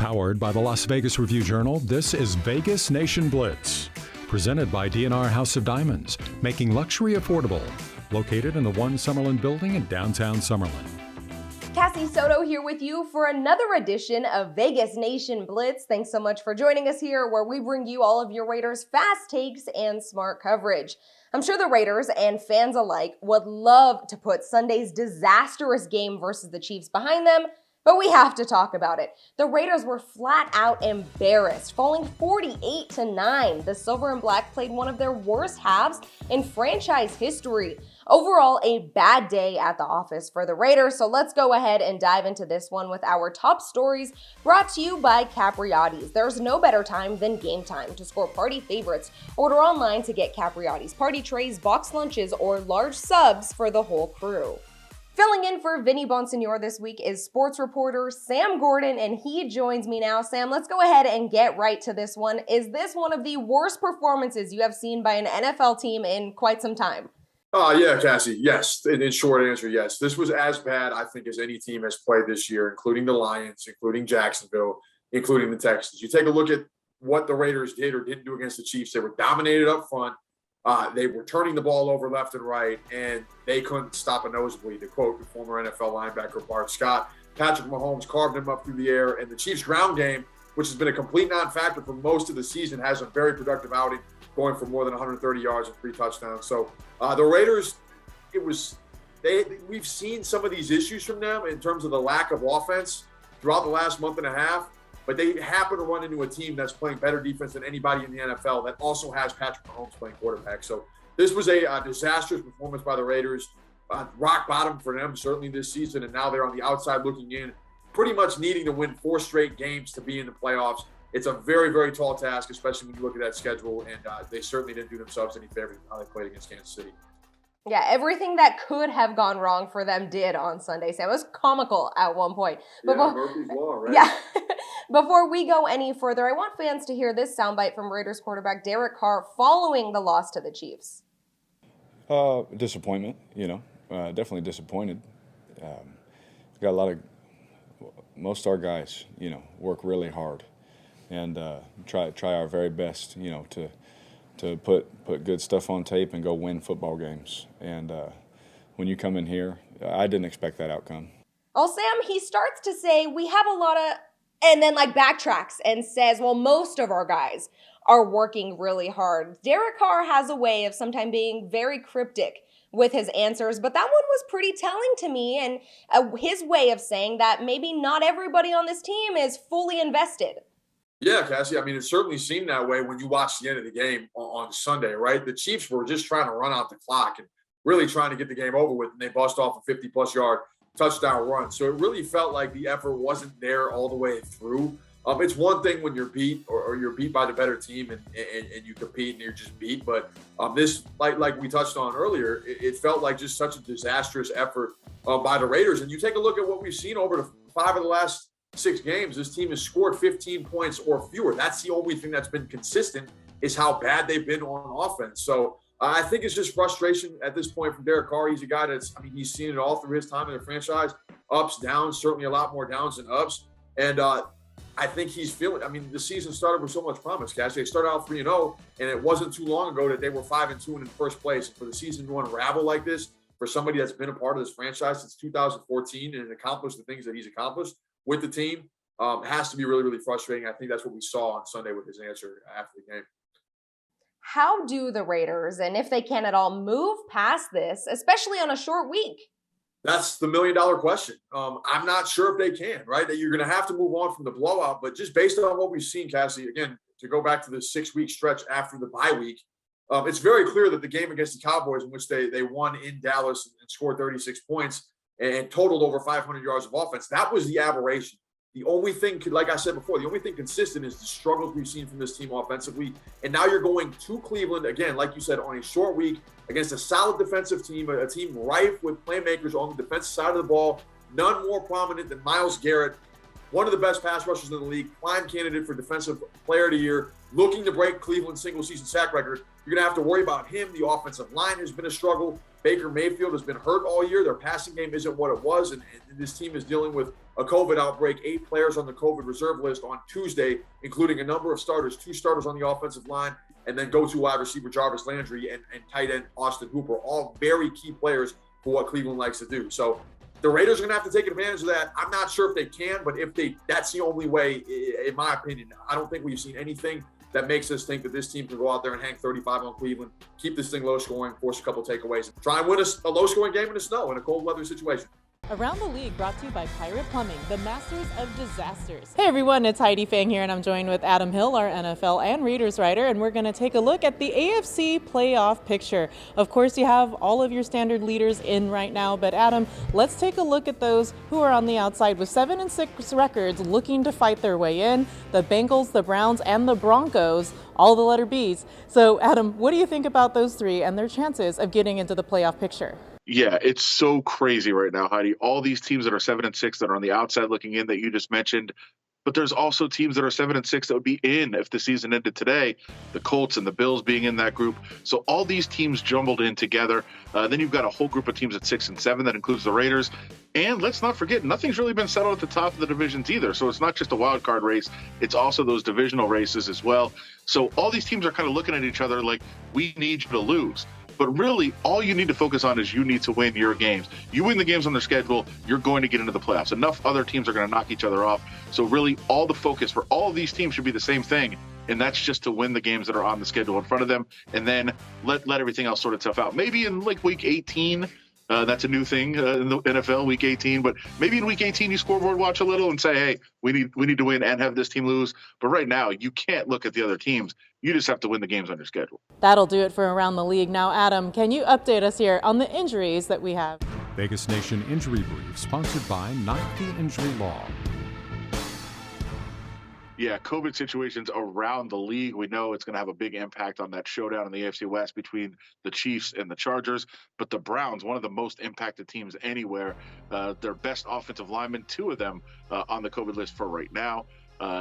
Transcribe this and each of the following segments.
Powered by the Las Vegas Review-Journal, this is Vegas Nation Blitz. Presented by D&R House of Diamonds, making luxury affordable. Located in the One Summerlin building in downtown Summerlin. Cassie Soto here with you for another edition of Vegas Nation Blitz. Thanks so much for joining us here, where we bring you all of your Raiders fast takes and smart coverage. I'm sure the Raiders and fans alike would love to put Sunday's disastrous game versus the Chiefs behind them, but we have to talk about it. The Raiders were flat out embarrassed, falling 48-9. The Silver and Black played one of their worst halves in franchise history. Overall, a bad day at the office for the Raiders, so let's go ahead and dive into this one with our top stories brought to you by Capriotti's. There's no better time than game time to score party favorites. Order online to get Capriotti's party trays, box lunches, or large subs for the whole crew. Filling in for Vinny Bonsignor this week is sports reporter Sam Gordon, and he joins me now. Sam, let's go ahead and get right to this one. Is this one of the worst performances you have seen by an NFL team in quite some time? Yeah, Cassie, yes. In short answer, yes. This was as bad, I think, as any team has played this year, including the Lions, including Jacksonville, including the Texans. You take a look at what the Raiders did or didn't do against the Chiefs. They were dominated up front. They were turning the ball over left and right, and they couldn't stop a nosebleed, to quote the former NFL linebacker Bart Scott. Patrick Mahomes carved him up through the air, and the Chiefs' ground game, which has been a complete non-factor for most of the season, has a very productive outing, going for more than 130 yards and 3 touchdowns. So the Raiders, we've seen some of these issues from them in terms of the lack of offense throughout the last month and a half. But they happen to run into a team that's playing better defense than anybody in the NFL that also has Patrick Mahomes playing quarterback. So this was a disastrous performance by the Raiders. Rock bottom for them, certainly this season. And now they're on the outside looking in, pretty much needing to win 4 straight games to be in the playoffs. It's a very, very tall task, especially when you look at that schedule. And they certainly didn't do themselves any favors how they played against Kansas City. Yeah, everything that could have gone wrong for them did on Sunday, Sam. It was comical at one point. Murphy's Law, right? Yeah. Before we go any further, I want fans to hear this soundbite from Raiders quarterback Derek Carr following the loss to the Chiefs. Disappointment, definitely disappointed. Got a lot of most of our guys, work really hard and try our very best, to put good stuff on tape and go win football games. And when you come in here, I didn't expect that outcome. Well, Sam, he starts to say we have a lot of, and then backtracks and says, well, most of our guys are working really hard. Derek Carr has a way of sometimes being very cryptic with his answers, but that one was pretty telling to me, and his way of saying that maybe not everybody on this team is fully invested. Yeah, Cassie. I mean, it certainly seemed that way when you watched the end of the game on Sunday, right? The Chiefs were just trying to run out the clock and really trying to get the game over with, and they bust off a 50-plus yard touchdown run. So it really felt like the effort wasn't there all the way through. It's one thing when you're beat or you're beat by the better team and you compete and you're just beat. But this, like we touched on earlier, it felt like just such a disastrous effort by the Raiders. And you take a look at what we've seen over the 5 of the last 6 games, this team has scored 15 points or fewer. That's the only thing that's been consistent, is how bad they've been on offense. So I think it's just frustration at this point from Derek Carr. He's a guy he's seen it all through his time in the franchise. Ups, downs, certainly a lot more downs than ups. And I think he's feeling, the season started with so much promise, Cassie. They started out 3-0, and it wasn't too long ago that they were 5-2 and in first place. And for the season to unravel like this, for somebody that's been a part of this franchise since 2014 and accomplished the things that he's accomplished with the team, has to be really, really frustrating. I think that's what we saw on Sunday with his answer after the game. How do the Raiders, and if they can at all, move past this, especially on a short week? That's the $1 million question. I'm not sure if they can, right? That you're going to have to move on from the blowout, but just based on what we've seen, Cassie, again, to go back to the 6-week stretch after the bye week, it's very clear that the game against the Cowboys, in which they won in Dallas and scored 36 points and totaled over 500 yards of offense, that was the aberration. The only thing, like I said before, the only thing consistent is the struggles we've seen from this team offensively. And now you're going to Cleveland, again, like you said, on a short week against a solid defensive team, a team rife with playmakers on the defensive side of the ball, none more prominent than Myles Garrett, one of the best pass rushers in the league, prime candidate for Defensive Player of the Year, looking to break Cleveland's single-season sack record. You're going to have to worry about him. The offensive line has been a struggle. Baker Mayfield has been hurt all year. Their passing game isn't what it was, and this team is dealing with a COVID outbreak. 8 players on the COVID reserve list on Tuesday, including a number of starters, 2 starters on the offensive line, and then go-to wide receiver Jarvis Landry and tight end Austin Hooper, all very key players for what Cleveland likes to do. So the Raiders are going to have to take advantage of that. I'm not sure if they can, but that's the only way, in my opinion. I don't think we've seen anything that makes us think that this team can go out there and hang 35 on Cleveland, keep this thing low scoring, force a couple takeaways, and try and win a low scoring game in the snow in a cold weather situation. Around the League, brought to you by Pirate Plumbing, the masters of disasters. Hey everyone, it's Heidi Fang here, and I'm joined with Adam Hill, our NFL and Raiders writer, and we're going to take a look at the AFC playoff picture. Of course, you have all of your standard leaders in right now, but Adam, let's take a look at those who are on the outside with 7-6 records looking to fight their way in. The Bengals, the Browns, and the Broncos, all the letter Bs. So Adam, what do you think about those 3 and their chances of getting into the playoff picture? Yeah, it's so crazy right now, Heidi. All these teams that are 7-6 that are on the outside looking in that you just mentioned, but there's also teams that are 7-6 that would be in if the season ended today. The Colts and the Bills being in that group. So all these teams jumbled in together. Then you've got a whole group of teams at 6-7 that includes the Raiders. And let's not forget, nothing's really been settled at the top of the divisions either. So it's not just a wild card race. It's also those divisional races as well. So all these teams are kind of looking at each other like, we need you to lose. But really, all you need to focus on is you need to win your games. You win the games on their schedule, you're going to get into the playoffs. Enough other teams are going to knock each other off. So really, all the focus for all of these teams should be the same thing, and that's just to win the games that are on the schedule in front of them, and then let everything else sort itself out. Maybe in like week 18, that's a new thing in the NFL, week 18. But maybe in week 18, you scoreboard watch a little and say, hey, we need to win and have this team lose. But right now, you can't look at the other teams. You just have to win the games on your schedule. That'll do it for Around the League. Now, Adam, can you update us here on the injuries that we have? Vegas Nation Injury Brief, sponsored by Not the Injury Law. Yeah, COVID situations around the league. We know it's going to have a big impact on that showdown in the AFC West between the Chiefs and the Chargers. But the Browns, one of the most impacted teams anywhere, their best offensive linemen, 2 of them on the COVID list for right now.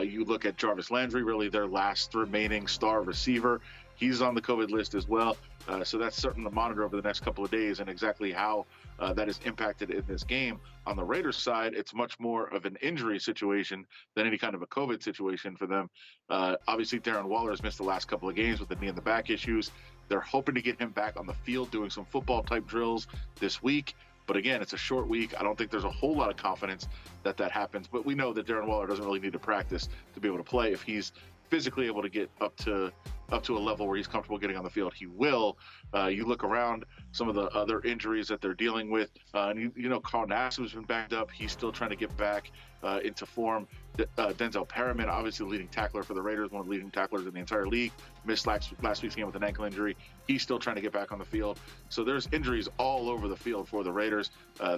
You look at Jarvis Landry, really their last remaining star receiver. He's on the COVID list as well. So that's something to monitor over the next couple of days and exactly how that is impacted in this game. On the Raiders side, it's much more of an injury situation than any kind of a COVID situation for them. Obviously, Darren Waller has missed the last couple of games with the knee and the back issues. They're hoping to get him back on the field doing some football-type drills this week. But again, it's a short week. I don't think there's a whole lot of confidence that happens. But we know that Darren Waller doesn't really need to practice to be able to play. If he's physically able to get up to a level where he's comfortable getting on the field, he will. You look around some of the other injuries that they're dealing with, and you know, Carl Nassib's been backed up. He's still trying to get back into form. Denzel Perriman, obviously the leading tackler for the Raiders, one of the leading tacklers in the entire league, missed last week's game with an ankle injury. He's still trying to get back on the field. So there's injuries all over the field for the Raiders.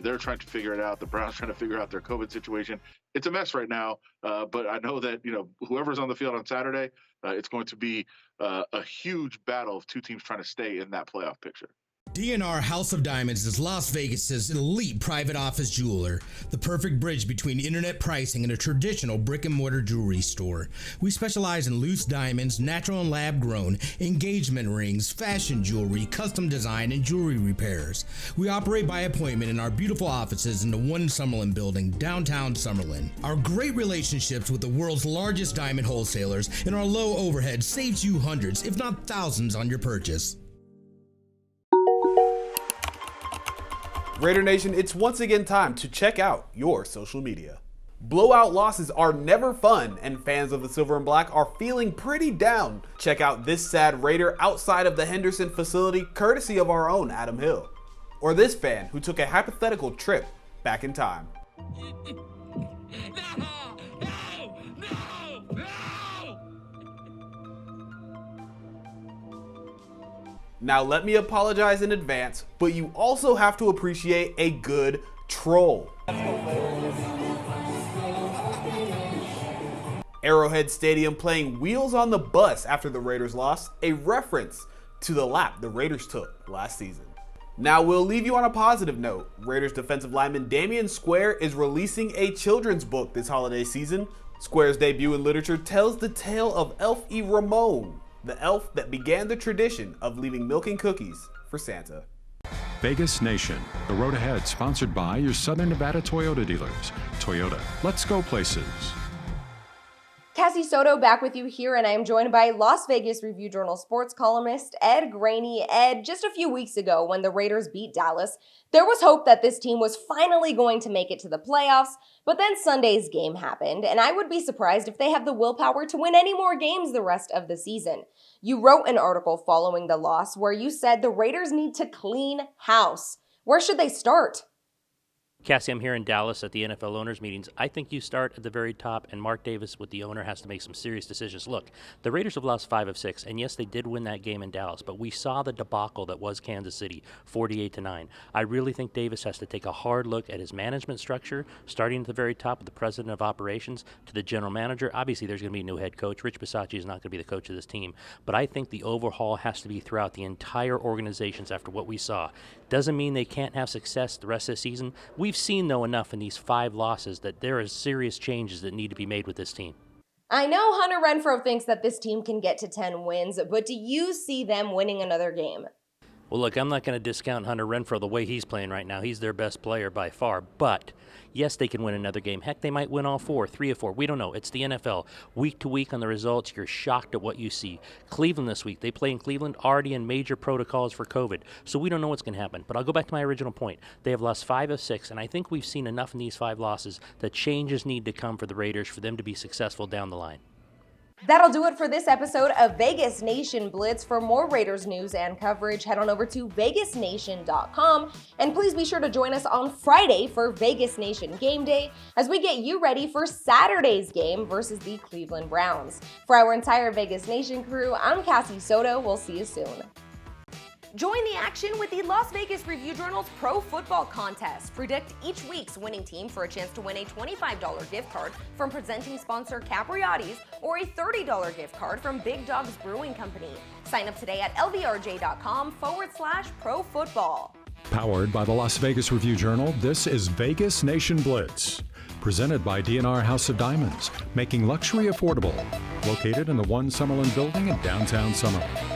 They're trying to figure it out. The Browns trying to figure out their COVID situation. It's a mess right now, but I know that, you know, whoever's on the field on Saturday, it's going to be a huge battle of 2 teams trying to stay in that playoff picture. D&R House of Diamonds is Las Vegas's elite private office jeweler, the perfect bridge between internet pricing and a traditional brick-and-mortar jewelry store. We specialize in loose diamonds, natural and lab-grown, engagement rings, fashion jewelry, custom design, and jewelry repairs. We operate by appointment in our beautiful offices in the One Summerlin building, downtown Summerlin. Our great relationships with the world's largest diamond wholesalers and our low overhead saves you hundreds, if not thousands, on your purchase. Raider Nation, it's once again time to check out your social media. Blowout losses are never fun, and fans of the Silver and Black are feeling pretty down. Check out this sad Raider outside of the Henderson facility, courtesy of our own Adam Hill. Or this fan who took a hypothetical trip back in time. Now let me apologize in advance, but you also have to appreciate a good troll. Arrowhead Stadium playing Wheels on the Bus after the Raiders lost, a reference to the lap the Raiders took last season. Now we'll leave you on a positive note. Raiders defensive lineman Damian Square is releasing a children's book this holiday season. Square's debut in literature tells the tale of Elf E. Ramon, the elf that began the tradition of leaving milk and cookies for Santa. Vegas Nation, the road ahead, sponsored by your Southern Nevada Toyota dealers. Toyota, let's go places. Cassie Soto back with you here, and I am joined by Las Vegas Review-Journal sports columnist Ed Graney. Ed, just a few weeks ago when the Raiders beat Dallas, there was hope that this team was finally going to make it to the playoffs, but then Sunday's game happened, and I would be surprised if they have the willpower to win any more games the rest of the season. You wrote an article following the loss where you said the Raiders need to clean house. Where should they start? Cassie, I'm here in Dallas at the NFL owners meetings. I think you start at the very top, and Mark Davis with the owner has to make some serious decisions. Look, the Raiders have lost 5 of 6, and yes, they did win that game in Dallas, but we saw the debacle that was Kansas City, 48-9. I really think Davis has to take a hard look at his management structure, starting at the very top with the president of operations to the general manager. Obviously, there's going to be a new head coach. Rich Bisaccia is not going to be the coach of this team, but I think the overhaul has to be throughout the entire organizations after what we saw. Doesn't mean they can't have success the rest of the season. We've seen, though, enough in these 5 losses that there are serious changes that need to be made with this team. I know Hunter Renfrow thinks that this team can get to 10 wins, but do you see them winning another game? Well, look, I'm not going to discount Hunter Renfrow the way he's playing right now. He's their best player by far. But, yes, they can win another game. Heck, they might win all 4, 3 of 4. We don't know. It's the NFL. Week to week on the results, you're shocked at what you see. Cleveland this week, they play in Cleveland already in major protocols for COVID. So we don't know what's going to happen. But I'll go back to my original point. They have lost 5 of 6, and I think we've seen enough in these 5 losses that changes need to come for the Raiders for them to be successful down the line. That'll do it for this episode of Vegas Nation Blitz. For more Raiders news and coverage, head on over to vegasnation.com. And please be sure to join us on Friday for Vegas Nation Game Day as we get you ready for Saturday's game versus the Cleveland Browns. For our entire Vegas Nation crew, I'm Cassie Soto. We'll see you soon. Join the action with the Las Vegas Review-Journal's Pro Football Contest. Predict each week's winning team for a chance to win a $25 gift card from presenting sponsor Capriotti's or a $30 gift card from Big Dogs Brewing Company. Sign up today at lvrj.com/pro football. Powered by the Las Vegas Review-Journal, this is Vegas Nation Blitz. Presented by D&R House of Diamonds, making luxury affordable. Located in the One Summerlin building in downtown Summerlin.